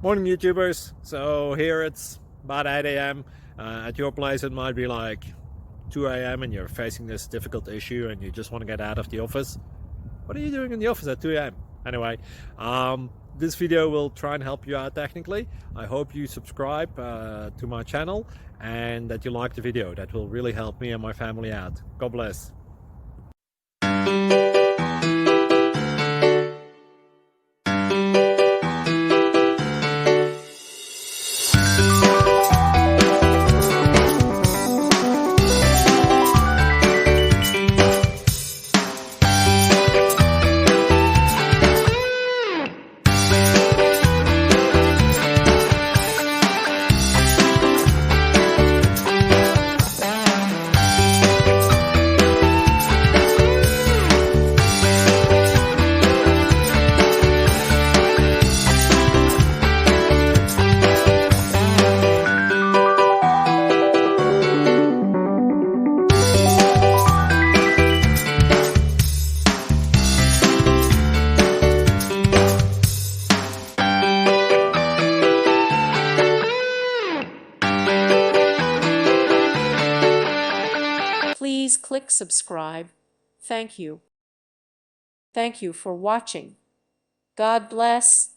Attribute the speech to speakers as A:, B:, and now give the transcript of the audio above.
A: Morning YouTubers. So here it's about 8 a.m. At your place it might be like 2 a.m. and you're facing this difficult issue and you just want to get out of the office. What are you doing in the office at 2 a.m.? Anyway, this video will try and help you out technically. I hope you subscribe to my channel and that you like the video. That will really help me and my family out. God bless.
B: Please click subscribe. Thank you. Thank you for watching. God bless.